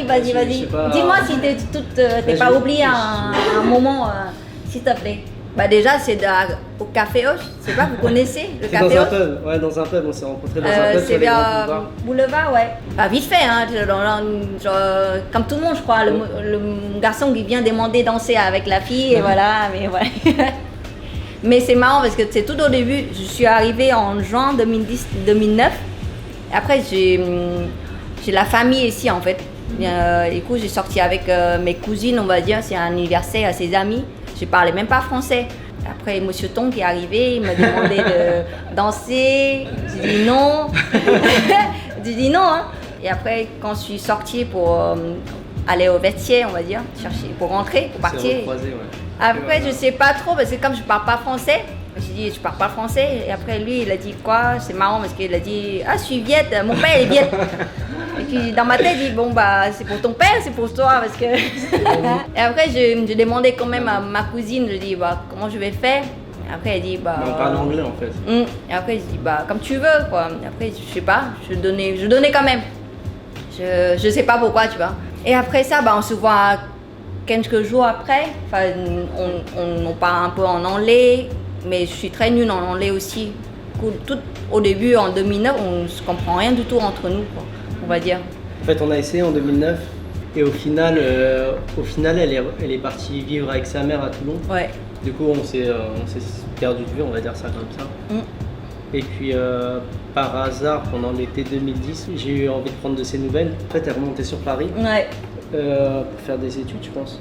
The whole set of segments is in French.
Vas-y. Dis-moi si t'es pas oublié un moment, s'il te plaît. Bah déjà, c'est au Café Hoche, je sais pas, vous connaissez le Café Hoche? Dans un pub, on s'est rencontrés dans un pub. C'est vers Boulevard, ouais. Bah vite fait, hein, genre, comme tout le monde, je crois, le garçon qui vient demander danser avec la fille, et voilà, mais ouais. Mais c'est marrant parce que c'est tout au début, je suis arrivée en juin 2009. Après, j'ai la famille ici en fait. Du coup, j'ai sorti avec mes cousines, on va dire, c'est un anniversaire à ses amis. Je parlais même pas français. Après, Monsieur Tong qui est arrivé, il m'a demandé de danser. J'ai dit non. J'ai dit non. Hein. Et après, quand je suis sortie pour aller au vestiaire, on va dire, chercher, pour rentrer, pour partir. Recroisé, ouais. Après, je sais pas trop, parce que comme je parle pas français, j'ai dit je parle pas français. Et après, lui, il a dit quoi? C'est marrant parce qu'il a dit ah, je suis viette, mon père est viette. Et puis dans ma tête, il dit bon, bah, c'est pour ton père, c'est pour toi. Parce que... Et après, je demandais quand même à ma cousine, je dis bah, comment je vais faire. Après, elle dit bah. On parle anglais en fait. Et après, je dis bah, comme tu veux, quoi. Et après, je sais pas, je donnais quand même. Je sais pas pourquoi, tu vois. Et après ça, bah, on se voit quelques jours après. Enfin, on parle un peu en anglais, mais je suis très nulle en anglais aussi. Tout au début, en 2009, on ne se comprend rien du tout entre nous, quoi, on va dire. En fait, on a essayé en 2009 et au final, elle est partie vivre avec sa mère à Toulon. Ouais. Du coup, on s'est perdu de vue, on va dire ça comme ça. Et puis, par hasard, pendant l'été 2010, j'ai eu envie de prendre de ses nouvelles. En fait, elle est remontée sur Paris pour faire des études, je pense.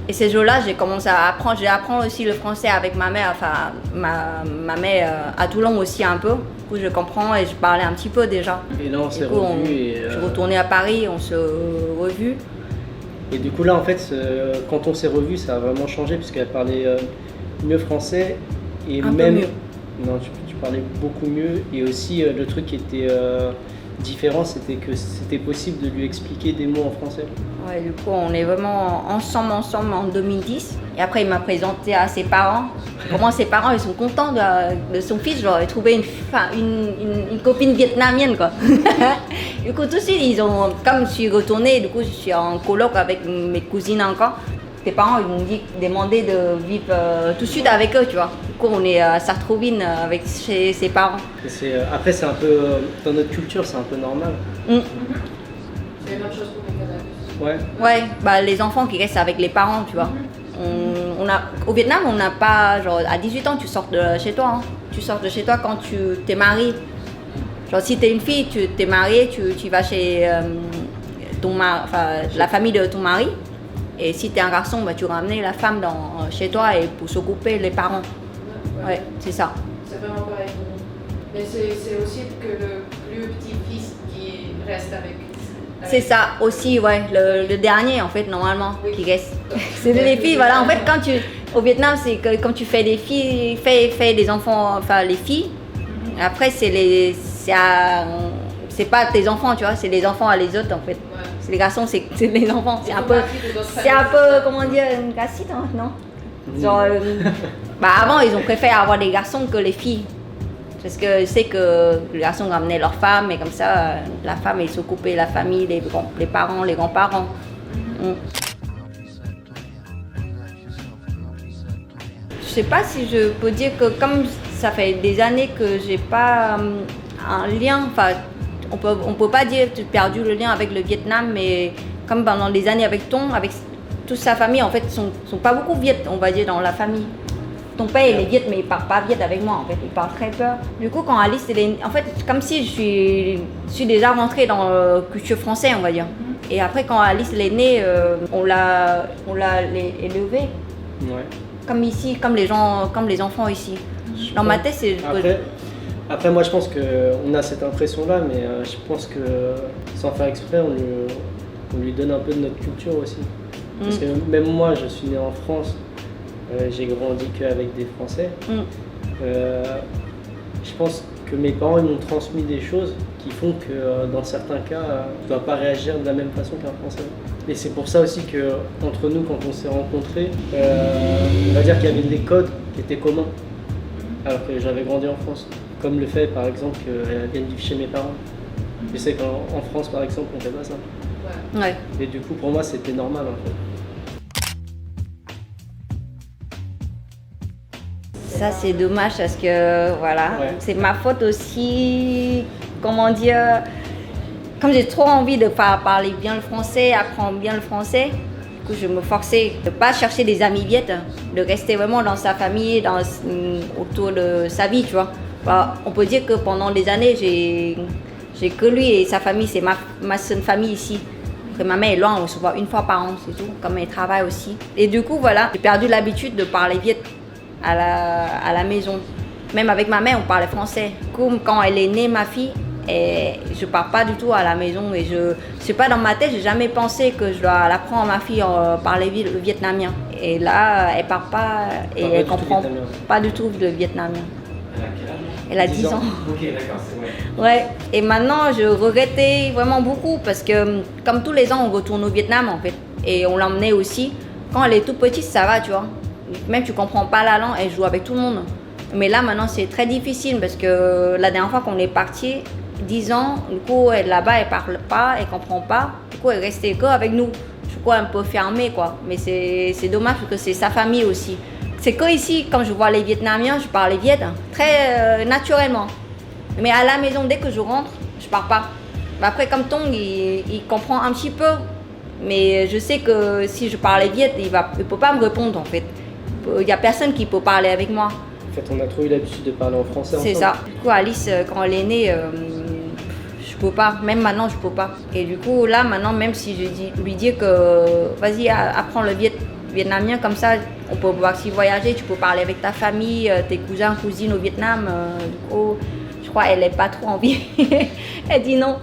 Et ces jours-là, j'ai commencé à apprendre. J'ai appris aussi le français avec ma mère, enfin ma mère à Toulon aussi un peu. Du coup, je comprends et je parlais un petit peu déjà. Et là, on s'est revus. Je suis retournée à Paris, on s'est revus. Et du coup, là, en fait, quand on s'est revus, ça a vraiment changé puisqu'elle parlait mieux français et un même. Peu mieux. Non, tu parlais beaucoup mieux. Et aussi, le truc qui était différent, c'était que c'était possible de lui expliquer des mots en français. Ouais, du coup, on est vraiment ensemble en 2010. Et après, il m'a présenté à ses parents. Comment ses parents, ils sont contents de son fils. Genre, il trouvé une copine vietnamienne, quoi. Du coup, tout de suite, comme je suis retournée, du coup, je suis en coloc avec mes cousines encore. Tes parents, ils m'ont demandé de vivre tout de suite avec eux, tu vois. Du coup, on est à Sartrouville avec chez ses parents. Après, c'est un peu, dans notre culture, c'est un peu normal. C'est la même chose pour les Canadiens. Ouais, bah, les enfants qui restent avec les parents, tu vois. Au Vietnam, on n'a pas, genre, à 18 ans, tu sors de chez toi. Hein. Tu sors de chez toi quand tu t'es marié. Genre, si t'es une fille, tu t'es mariée, tu vas chez la famille de ton mari. Et si t'es un garçon, bah, tu ramènes la femme chez toi et pour s'occuper les parents. Ouais, c'est ça. C'est vraiment pareil. Mais c'est aussi que le plus petit fils qui reste avec. C'est ça aussi, ouais, le dernier en fait, normalement, qui reste. C'est les filles, voilà. En fait, au Vietnam, c'est que quand tu fais des filles, fais des enfants, enfin les filles, après, c'est pas tes enfants, tu vois, c'est les enfants à les autres en fait. Ouais. C'est les garçons, c'est les enfants. C'est un peu, comment dire, une cassite, hein, non? Genre, avant, ils ont préféré avoir des garçons que les filles. Parce que je sais que les garçons ramenaient leurs femmes et comme ça, la femme, elle s'occupait de la famille, les parents, les grands-parents. Je sais pas si je peux dire que comme ça fait des années que j'ai pas un lien, enfin, on peut pas dire que tu as perdu le lien avec le Vietnam, mais comme pendant des années avec toute sa famille, en fait, sont pas beaucoup viettes, on va dire, dans la famille. Ton père, il est viet, mais il parle pas viet avec moi, en fait, il parle très peu. Du coup, quand Alice, en fait, comme si je suis déjà rentrée dans le culture français, on va dire. Et après, quand Alice est née, on l'a élevée. Ouais. Comme ici, comme les enfants ici. Dans ma tête, c'est... Après, moi, je pense qu'on a cette impression-là, mais je pense que, sans faire exprès, on lui donne un peu de notre culture aussi. Parce que même moi, je suis né en France. J'ai grandi qu'avec des Français. Je pense que mes parents ils m'ont transmis des choses qui font que dans certains cas, tu ne dois pas réagir de la même façon qu'un Français. Et c'est pour ça aussi qu'entre nous, quand on s'est rencontrés, on va dire qu'il y avait des codes qui étaient communs, alors que j'avais grandi en France. Comme le fait par exemple qu'elle vienne vivre chez mes parents. Je sais qu'en France par exemple, on ne fait pas ça. Ouais. Et du coup, pour moi, c'était normal en fait. Ça, c'est dommage parce que, voilà, Ouais. c'est ma faute aussi, comment dire, comme j'ai trop envie de parler bien le français, apprendre bien le français, du coup, je me forçais de ne pas chercher des amis viettes, de rester vraiment dans sa famille, autour de sa vie, tu vois. Alors, on peut dire que pendant des années, j'ai que lui et sa famille, c'est ma seule famille ici. Après, ma mère est loin, on se voit une fois par an, c'est tout, comme elle travaille aussi. Et du coup, voilà, j'ai perdu l'habitude de parler viette à la maison. Même avec ma mère, on parlait français. Comme quand elle est née, ma fille, et je parle pas du tout à la maison. Et je sais pas, dans ma tête, j'ai jamais pensé que je dois l'apprendre à ma fille parler le vietnamien. Et là, elle parle pas et elle comprend pas du tout le vietnamien. Elle a quel âge? Elle a 10 ans. Ok, d'accord, c'est vrai. Ouais, et maintenant je regrettais vraiment beaucoup parce que comme tous les ans on retourne au Vietnam en fait. Et on l'emmenait aussi. Quand elle est toute petite, ça va, tu vois. Même tu comprends pas la langue, elle joue avec tout le monde. Mais là maintenant c'est très difficile parce que la dernière fois qu'on est parti, 10 ans, du coup là-bas elle parle pas, elle comprend pas. Du coup elle restait que avec nous. Du coup un peu fermée quoi. Mais c'est dommage parce que c'est sa famille aussi. C'est que ici, quand je vois les Vietnamiens, je parle viet très naturellement. Mais à la maison, dès que je rentre, je parle pas. Après, comme Tong, il comprend un petit peu. Mais je sais que si je parlais viet, il peut pas me répondre en fait. Il n'y a personne qui peut parler avec moi. En fait, on a trop eu l'habitude de parler en français ensemble. C'est ça. Du coup, Alice, quand elle est née, je peux pas. Même maintenant, je peux pas. Et du coup, là, maintenant, même si je lui dis que vas-y, apprends le vietnamien, comme ça, on peut aussi voyager, tu peux parler avec ta famille, tes cousins, cousines au Vietnam. Du coup, je crois qu'elle n'a pas trop envie. Elle dit non.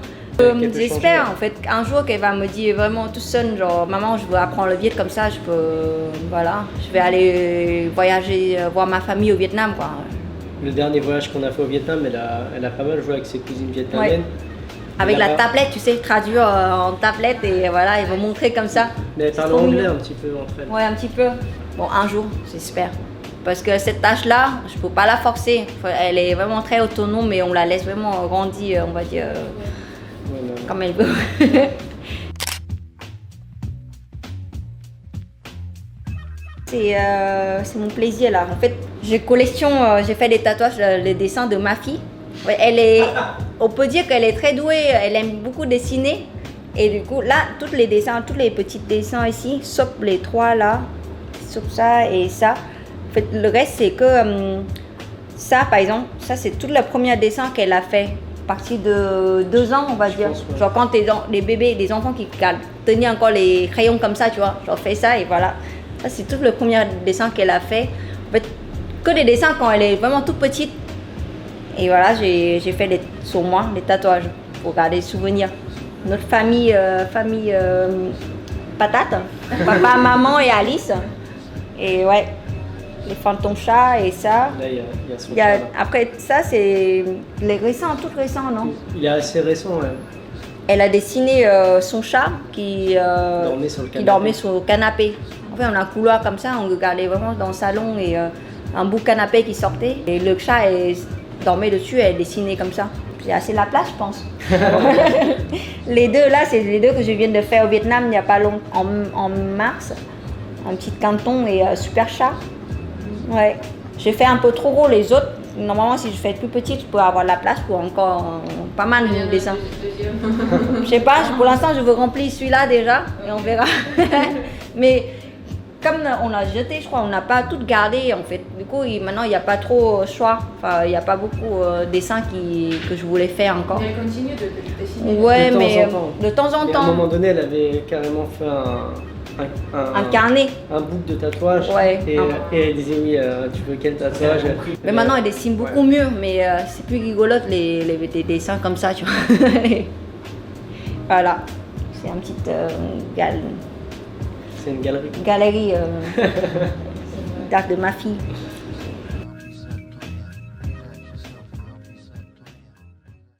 J'espère en fait un jour qu'elle va me dire vraiment tout seul, genre maman, je veux apprendre le viet comme ça, je vais aller voyager, voir ma famille au Vietnam quoi. Le dernier voyage qu'on a fait au Vietnam, elle a pas mal joué avec ses cousines vietnamiennes. Ouais. Avec la là-bas, tablette, tu sais, traduire en tablette et voilà, ils vont montrer comme ça. mais elle parle anglais un petit peu entre elles. Ouais, un petit peu. Bon, un jour, j'espère. Parce que cette tâche-là, je peux pas la forcer. Elle est vraiment très autonome, mais on la laisse vraiment grandir, on va dire, Ouais, non. comme elle veut. C'est mon plaisir là. En fait, j'ai fait des tatouages, les dessins de ma fille. Ouais, on peut dire qu'elle est très douée, elle aime beaucoup dessiner. Et du coup, là, tous les petits dessins ici, sauf les 3 là, sauf ça et ça. En fait, le reste, c'est que ça, par exemple, ça, c'est tout le premier dessin qu'elle a fait. À partir de 2 ans, on va dire. pense, ouais. Genre, quand les bébés, les enfants qui tenaient encore les crayons comme ça, tu vois, genre, fais ça et voilà. Ça, c'est tout le premier dessin qu'elle a fait. En fait, que des dessins quand elle est vraiment toute petite. Et voilà, j'ai fait sur moi des tatouages pour garder des souvenirs. Notre famille, patate, papa, maman et Alice. Et ouais, les fantômes chats et ça. Là, il y a son chat, là. Après ça, c'est les récents, tout récent, non? Il est assez récent, ouais. Elle a dessiné son chat qui dormait sur le canapé. En fait, on a un couloir comme ça, on regardait vraiment dans le salon et un bout de canapé qui sortait. Et le chat dormait dessus et elle dessinait comme ça. J'ai assez la place, je pense. Les deux là, c'est les deux que je viens de faire au Vietnam il n'y a pas longtemps, en mars. Un petit canton et super chat. Ouais. J'ai fait un peu trop gros les autres. Normalement, si je fais plus petite, je peux avoir la place pour encore pas mal de dessins. Je sais pas, pour l'instant, je veux remplir celui-là déjà et on verra. Mais comme on a jeté, je crois, on n'a pas tout gardé en fait. Du coup, maintenant, il n'y a pas trop choix. Enfin, il n'y a pas beaucoup de dessins que je voulais faire encore. Mais elle continue de dessiner. Ouais, De temps mais en temps. de temps en Et à un temps. moment donné, elle avait carrément fait Un carnet. un book de tatouage. Ouais. Et elle disait oui, tu veux quel tatouage? Mais maintenant, elle dessine beaucoup mieux, mais c'est plus rigolote les dessins comme ça, tu vois. Voilà. C'est une petite C'est une galerie. galerie d'art de ma fille.